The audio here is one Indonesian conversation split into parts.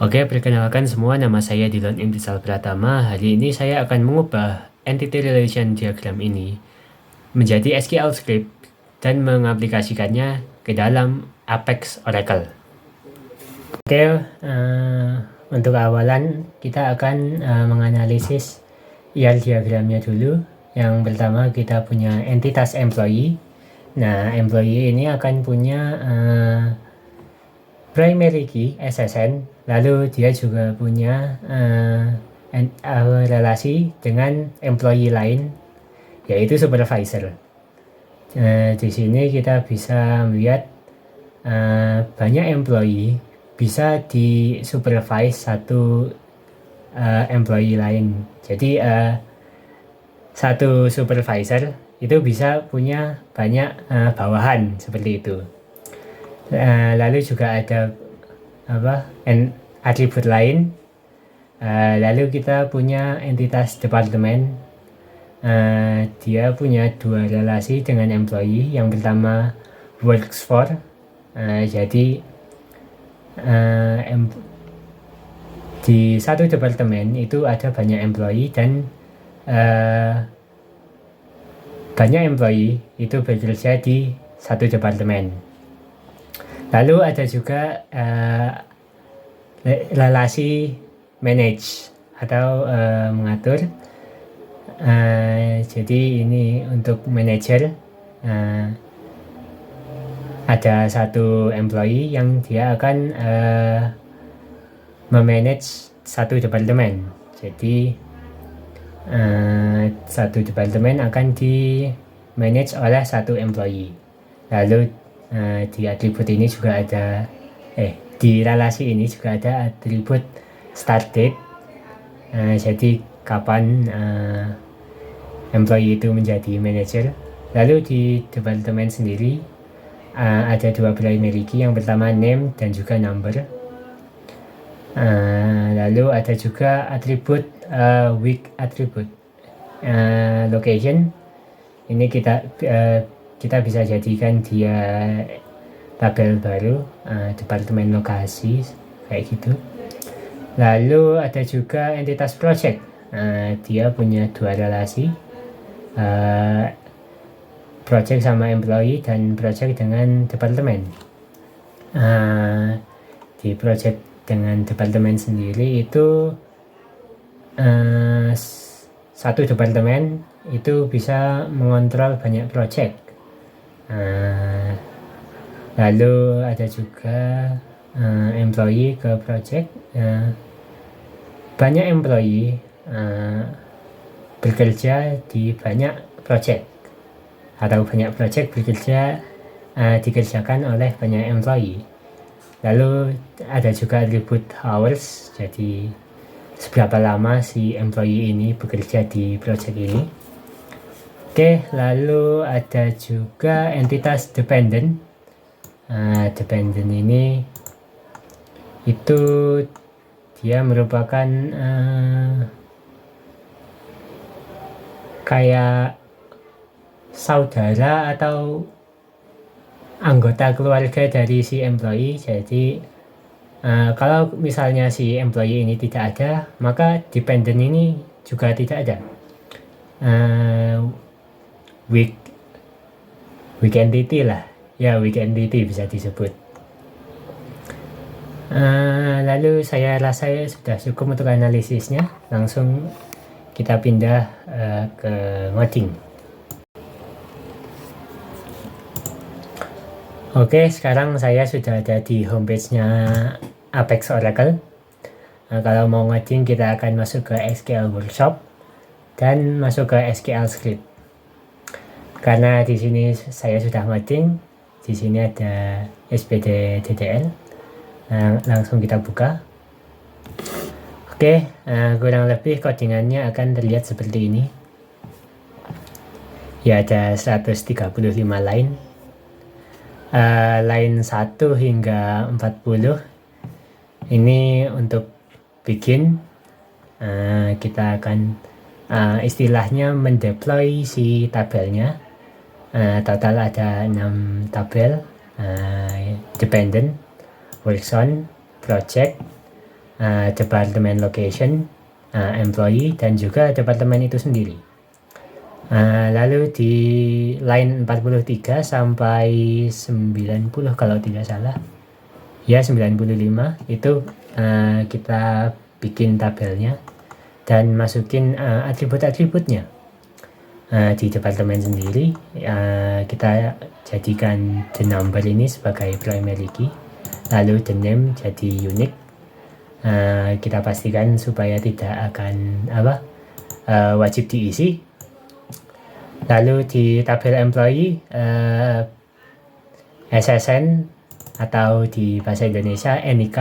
Oke, perkenalkan semua, nama saya Dylan Imtisal Pratama. Hari ini saya akan mengubah entity relation diagram ini menjadi SQL script dan mengaplikasikannya ke dalam Apex Oracle. Oke, untuk awalan kita akan menganalisis ER diagramnya dulu. Yang pertama kita punya entitas employee. Nah, employee ini akan punya primary key SSN, lalu dia juga punya relasi dengan employee lain, yaitu supervisor. Di sini kita bisa melihat banyak employee bisa di supervise satu employee lain. Jadi satu supervisor itu bisa punya banyak bawahan seperti itu. Lalu juga ada atribut lain. Lalu kita punya entitas departemen. Dia punya dua relasi dengan employee. Yang pertama works for. Jadi di satu departemen itu ada banyak employee dan banyak employee itu bekerja di satu departemen. Lalu ada juga relasi manage atau mengatur. Jadi ini untuk manager, ada satu employee yang dia akan memanage satu departemen. Jadi satu departemen akan di manage oleh satu employee. Lalu di atribut ini juga ada di relasi ini juga ada atribut start date. Jadi kapan employee itu menjadi manager. Lalu di departemen sendiri ada dua primary key, yang pertama name dan juga number. Lalu ada juga atribut week attribute location. Ini kita bisa jadikan dia tabel baru, departemen lokasi kayak gitu. Lalu ada juga entitas project. Dia punya dua relasi, project sama employee dan project dengan departemen. Di project dengan departemen sendiri itu satu departemen itu bisa mengontrol banyak project. Lalu ada juga employee ke project. Banyak employee bekerja di banyak project, atau banyak project dikerjakan oleh banyak employee. Lalu ada juga atribut hours, jadi seberapa lama si employee ini bekerja di project ini. Oke, lalu ada juga entitas dependent. Dependent ini itu dia merupakan kayak saudara atau anggota keluarga dari si employee. Jadi kalau misalnya si employee ini tidak ada, maka dependent ini juga tidak ada. Weak entity lah, ya, weak entity bisa disebut. Lalu saya rasa sudah cukup untuk analisisnya. Langsung kita pindah ke ngoding. Oke, sekarang saya sudah ada di homepage-nya Apex Oracle. Kalau mau ngoding, kita akan masuk ke SQL Workshop dan masuk ke SQL Script. Karena di sini saya sudah ngoding, di sini ada SPDDDL. Langsung kita buka. Oke, kurang lebih codingannya akan terlihat seperti ini. Ya, ada 135 line. Line 1 hingga 40 ini untuk begin. Kita akan istilahnya mendeploy si tabelnya. Total ada 6 tabel, dependent, works on, project, departemen location, employee, dan juga departemen itu sendiri. Lalu di line 43 sampai 90 kalau tidak salah, ya 95 itu kita bikin tabelnya dan masukin atribut-atributnya. Di departemen sendiri kita jadikan the number ini sebagai primary key, lalu the name jadi unique. Kita pastikan supaya tidak akan wajib diisi. Lalu di tabel employee SSN atau di bahasa Indonesia NIK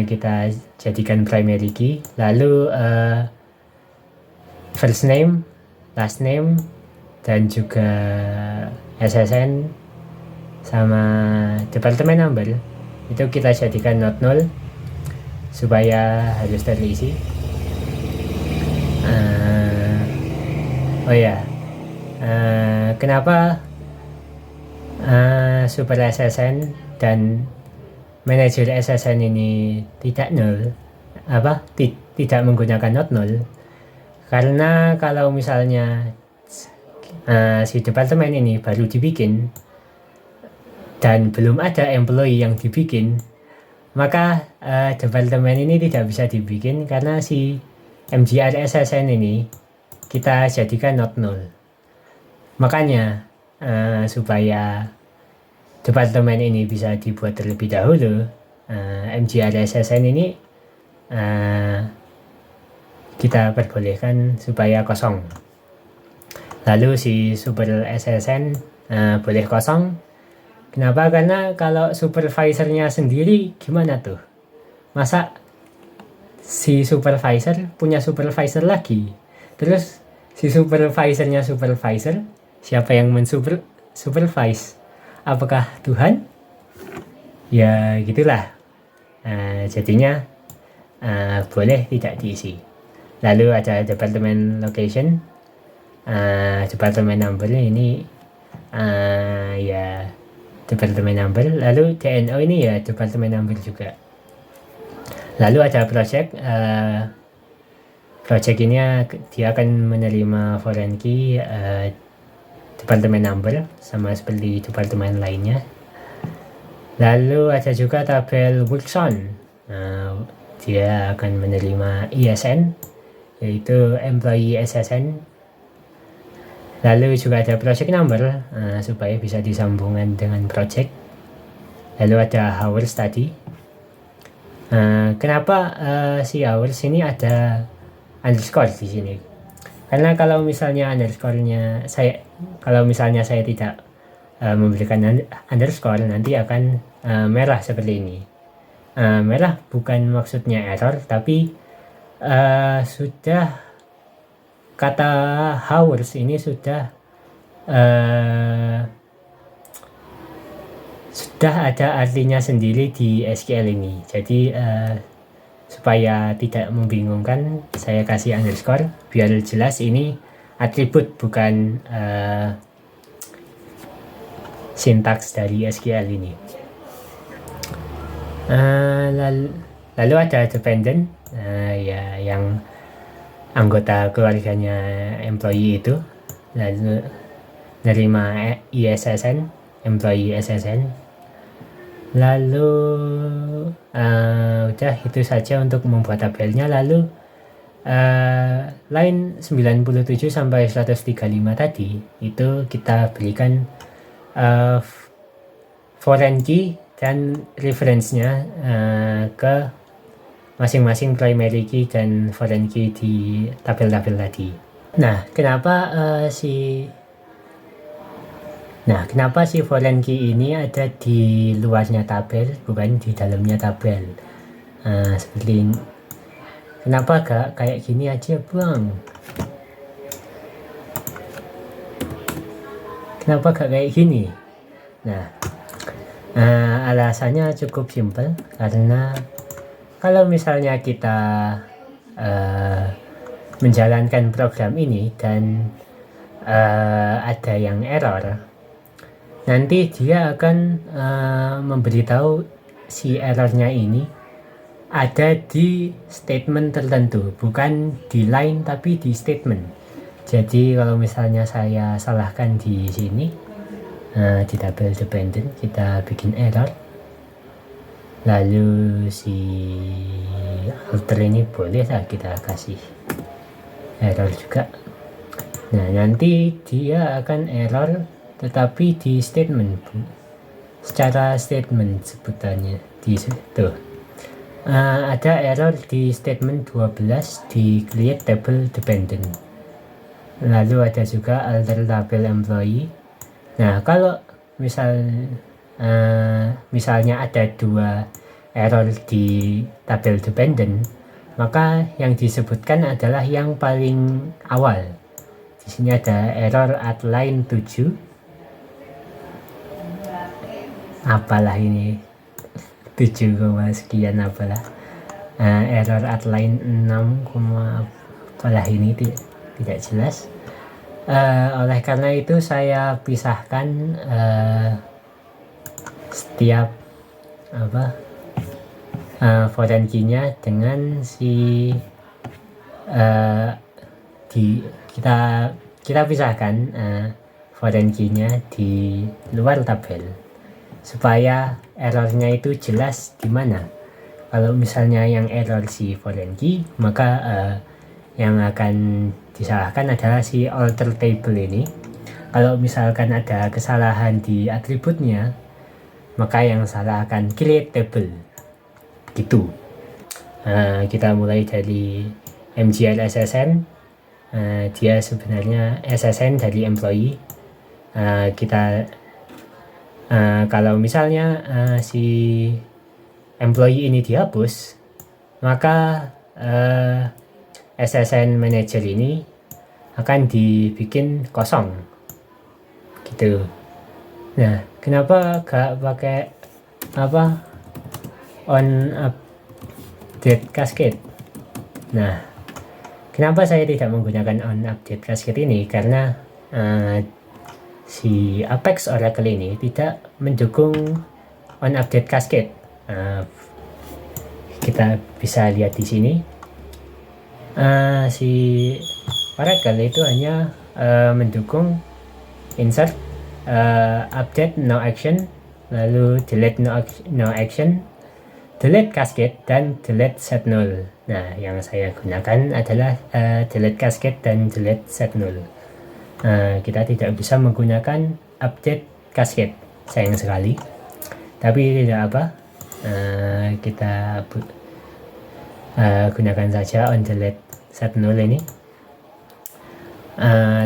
kita jadikan primary key. Lalu first name, last name, dan juga SSN sama departemen number itu kita jadikan not null supaya harus terisi. Kenapa super SSN dan manager SSN ini tidak null, tidak menggunakan not null? Karena kalau misalnya si departemen ini baru dibikin dan belum ada employee yang dibikin, maka departemen ini tidak bisa dibikin karena si MGR SSN ini kita jadikan not null. Makanya supaya departemen ini bisa dibuat terlebih dahulu, MGR SSN ini kita perbolehkan supaya kosong. Lalu si super SSN boleh kosong. Kenapa? Karena kalau supervisornya sendiri gimana tuh? Masa si supervisor punya supervisor lagi? Terus si supervisornya supervisor, siapa yang supervise? Apakah Tuhan? Ya gitulah. Jadinya boleh tidak diisi. Lalu ada departemen location, departemen number ini ya departemen number. Lalu DNO ini ya departemen number juga. Lalu ada project. Project ini dia akan menerima foreign key departemen number sama seperti departemen lainnya. Lalu ada juga tabel workzone. Dia akan menerima ISN, yaitu employee SSN. Lalu juga ada project number supaya bisa disambungkan dengan project. Lalu ada hours tadi. Kenapa si hours ini ada underscore di sini? Karena kalau misalnya kalau misalnya saya tidak memberikan underscore, nanti akan merah seperti ini. Merah bukan maksudnya error, tapi sudah kata hours ini sudah ada artinya sendiri di SQL ini. Jadi supaya tidak membingungkan, saya kasih underscore biar jelas ini atribut bukan sintaks dari SQL ini. Lalu ada dependent, ya yang anggota keluarganya employee itu, lalu nerima ISSN, employee SSN. Lalu udah itu saja untuk membuat tabelnya. Lalu line 97 sampai 135 tadi itu kita berikan foreign key dan reference-nya ke masing-masing primary key dan foreign key di tabel-tabel tadi. Nah, kenapa si foreign key ini ada di luarnya tabel, bukan di dalamnya tabel? Seperti ini. Kenapa gak kayak gini aja, Bang? Kenapa gak kayak gini? Nah, alasannya cukup simpel, karena kalau misalnya kita menjalankan program ini dan ada yang error, nanti dia akan memberitahu si errornya ini ada di statement tertentu, bukan di line tapi di statement. Jadi kalau misalnya saya salahkan di sini, di tabel dependent kita bikin error, lalu si alter ini boleh lah kita kasih error juga. Nah, nanti dia akan error tetapi di statement, secara statement sebutannya di situ. Ada error di statement 12 di create table dependent. Lalu ada juga alter tabel employee. Nah, kalau misalnya ada dua error di tabel dependent, maka yang disebutkan adalah yang paling awal. Di sini ada error at line 7. Apalah ini 7, sekian apalah. Error at line 6, apalah ini tidak jelas. Oleh karena itu saya pisahkan setiap foreign key-nya dengan si kita pisahkan foreign key-nya di luar tabel supaya errornya itu jelas di mana. Kalau misalnya yang error si foreign key, maka yang akan disalahkan adalah si alter table ini. Kalau misalkan ada kesalahan di atributnya, maka yang salah akan create table gitu. Kita mulai dari MGR SSN. Dia sebenarnya SSN dari employee. Kalau misalnya si employee ini dihapus, maka SSN manager ini akan dibikin kosong gitu. Nah, kenapa gak pakai on update cascade? Nah, kenapa saya tidak menggunakan on update cascade ini? Karena si Apex Oracle ini tidak mendukung on update cascade. Kita bisa lihat di sini. Si Oracle itu hanya mendukung insert, update no action, lalu delete no action, delete cascade, dan delete set null. Nah, yang saya gunakan adalah delete cascade dan delete set null. Kita tidak bisa menggunakan update cascade, sayang sekali. Tapi tidak apa, kita gunakan saja on delete set null ini.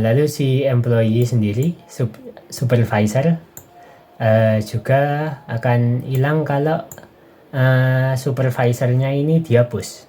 Lalu si employee sendiri, supervisor, juga akan hilang kalau supervisornya ini dihapus.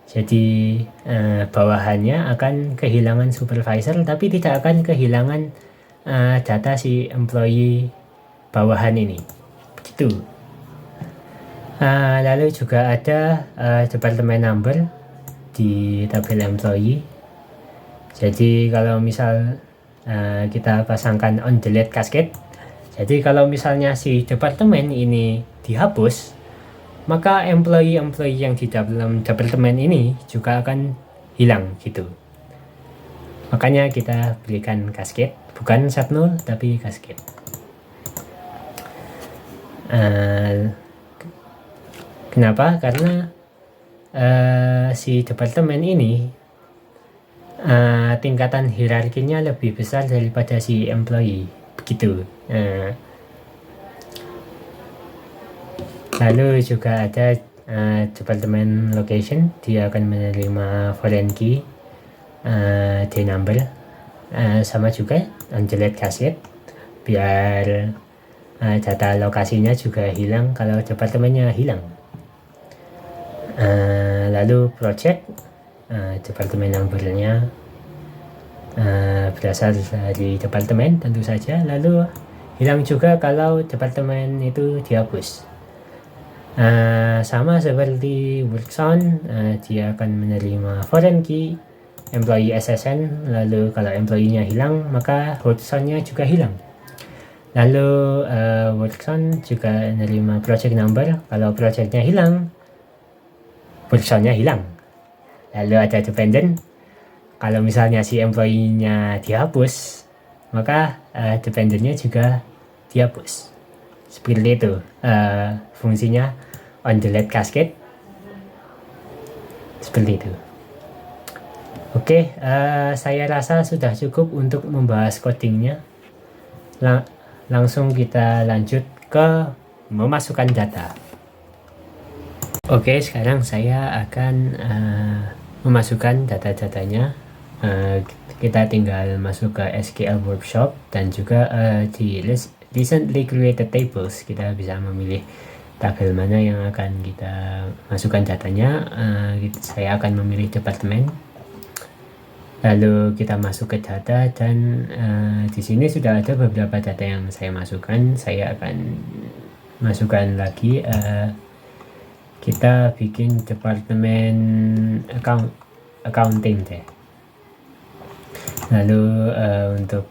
Jadi bawahannya akan kehilangan supervisor, tapi tidak akan kehilangan data si employee bawahan ini. Begitu. Lalu juga ada department number di tabel employee. Jadi kalau misal kita pasangkan on delete cascade, jadi kalau misalnya si departemen ini dihapus, maka employee yang di dalam departemen ini juga akan hilang gitu. Makanya kita berikan cascade, bukan set null tapi cascade. Kenapa? Karena si departemen ini tingkatan hierarkinya lebih besar daripada si employee, begitu. Lalu juga ada departemen location, dia akan menerima foreign key D number, sama juga on delete cascade, biar data lokasinya juga hilang kalau departemennya hilang. Lalu project, departemen numbernya berasal dari departemen tentu saja, lalu hilang juga kalau departemen itu dihapus. Sama seperti workzone, dia akan menerima foreign key, employee SSN, lalu kalau employee-nya hilang maka workzone-nya juga hilang. Lalu workzone juga menerima project number, kalau project-nya hilang personnya hilang. Lalu ada dependent, kalau misalnya si employee-nya dihapus, maka dependentnya juga dihapus. Seperti itu fungsinya on delete cascade. Seperti itu. Oke, saya rasa sudah cukup untuk membahas codingnya. Langsung kita lanjut ke memasukkan data. Oke, sekarang saya akan memasukkan data-datanya. Kita tinggal masuk ke SQL Workshop dan juga di recently created tables kita bisa memilih tabel mana yang akan kita masukkan datanya. Saya akan memilih departemen, lalu kita masuk ke data dan di sini sudah ada beberapa data yang saya masukkan. Saya akan masukkan lagi. Kita bikin departemen accounting deh. Lalu untuk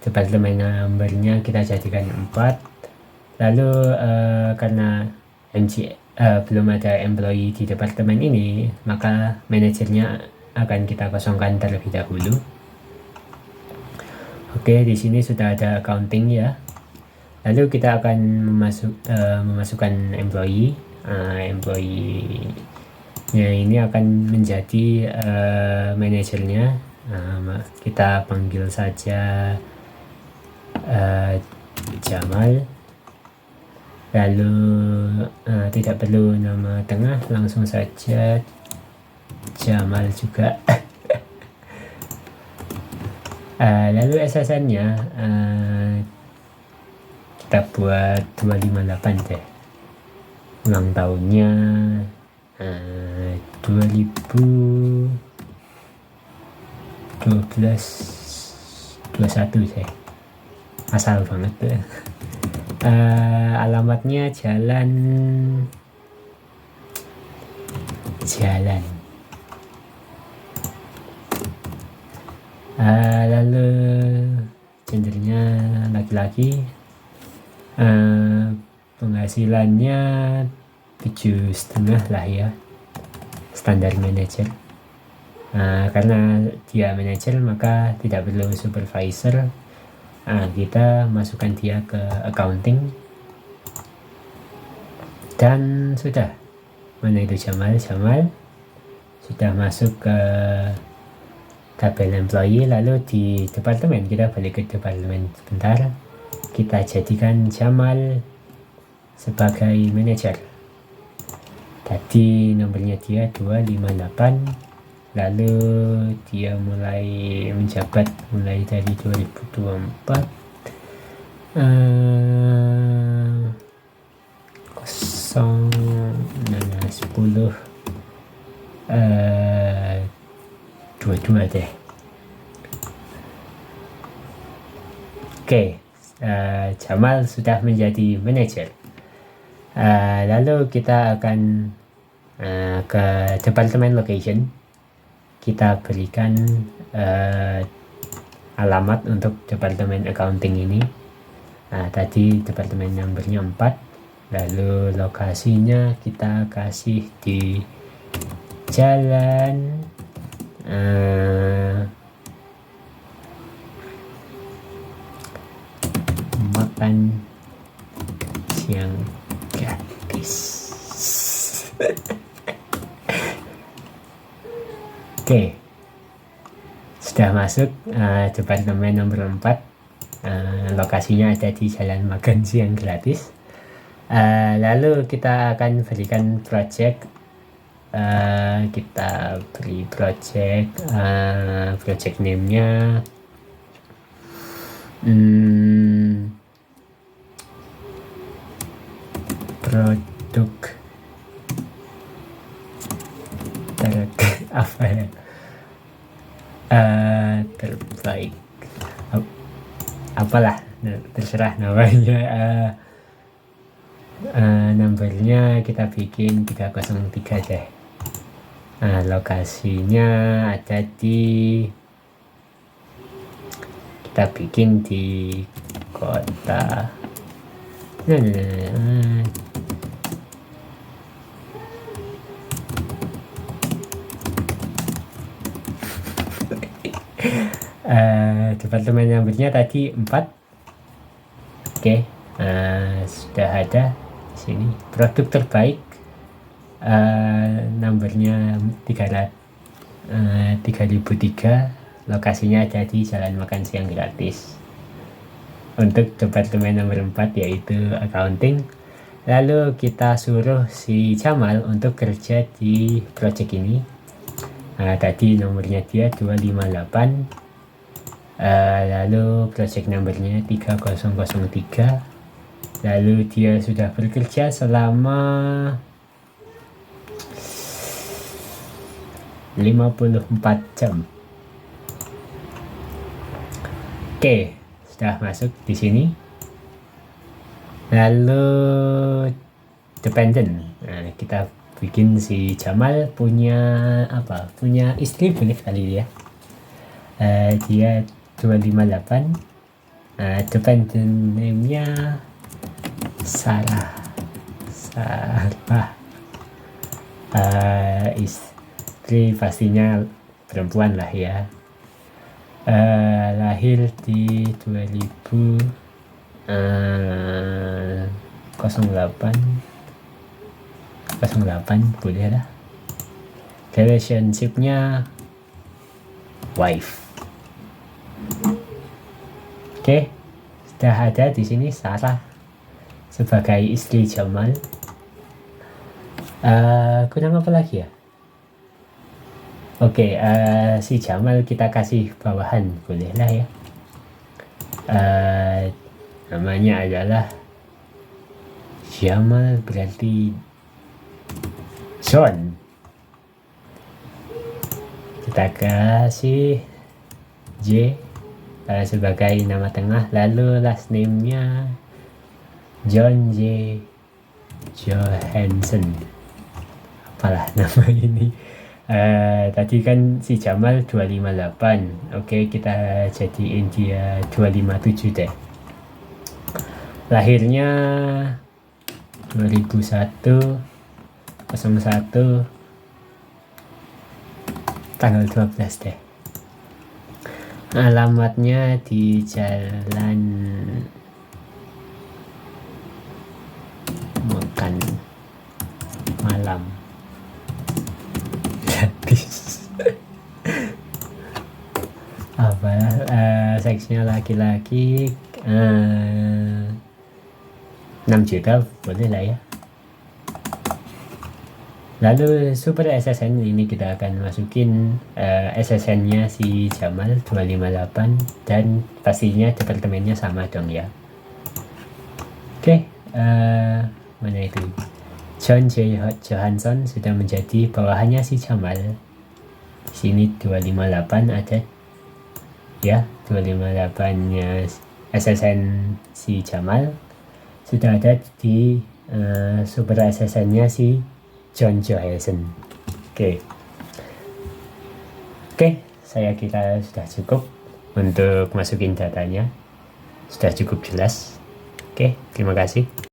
departemen numbernya kita jadikan 4. Lalu karena belum ada employee di departemen ini, maka manajernya akan kita kosongkan terlebih dahulu. Oke, di sini sudah ada accounting ya. Lalu kita akan memasukkan employee. Employee-nya ini akan menjadi manajernya. Kita panggil saja Jamal. Lalu tidak perlu nama tengah, langsung saja Jamal juga. Lalu SSN-nya kita buat 258 deh. Ulang tahunnya 2012 21 deh. Asal banget deh. Alamatnya jalan lalu gendernya laki-laki. Penghasilannya 7,5 lah ya, standar manajer. Karena dia manajer maka tidak perlu supervisor. Kita masukkan dia ke accounting dan sudah. Mana itu Jamal sudah masuk ke tabel employee. Lalu di departemen, kita balik ke departemen sebentar, kita jadikan Jamal sebagai manajer. Tadi nomornya dia 258, lalu dia mulai menjabat mulai dari 2024 10 22 deh. Oke, Jamal sudah menjadi manajer. Lalu kita akan ke departemen location. Kita berikan alamat untuk departemen accounting ini. Tadi departemen numbernya 4, lalu lokasinya kita kasih di jalan makan siang gratis. Oke, sudah masuk departemen nomor 4. Lokasinya ada di jalan makan siang gratis. Lalu kita akan berikan project. Kita beri project name-nya produk apa ya, terbaik, apalah, terserah namanya. Numbernya kita bikin 303 deh. Lokasinya ada di, kita bikin di kota Departemen numbernya tadi 4. Oke, sudah ada di sini. Produk terbaik, numbernya 3003. Lokasinya ada di Jalan Makan Siang Gratis. Untuk departemen nomor 4 yaitu accounting. Lalu kita suruh si Jamal untuk kerja di project ini. Tadi nomornya dia 258. Lalu project numbernya 3003. Lalu dia sudah bekerja selama 54 jam. Oke, sudah masuk di sini. Lalu dependent. Kita bikin si Jamal punya apa? Punya istri boleh kali ya. Dia 258. Dependent name-nya Sarah. Istri pastinya perempuan lah ya. Lahir di 08 boleh lah. Relationship-nya wife. Oke, sudah ada di sini Sarah sebagai istri Jamal. Kurang apa lagi ya? Oke, si Jamal kita kasih bawahan boleh lah ya. Namanya adalah Jamal, berarti John. Kita kasih J sebagai nama tengah, lalu last name-nya John J. Johansson. Apalah nama ini. Tadi kan si Jamal 258. Oke, kita jadiin dia 257 deh. Lahirnya 2001 01 tanggal 12 deh. Alamatnya di Jalan Makan Malam Gratis. Apa seksnya laki-laki, 6 juta boleh lah ya. Lalu super SSN ini kita akan masukin SSN-nya si Jamal 258 dan pastinya departemennya sama dong ya. Oke, mana itu? John J. Johansson sudah menjadi bawahannya si Jamal. Di sini 258 ada ya, 258-nya SSN si Jamal sudah ada di super SSN-nya si John Johansson. Oke, saya kira sudah cukup untuk masukin datanya. Sudah cukup jelas. Oke, terima kasih.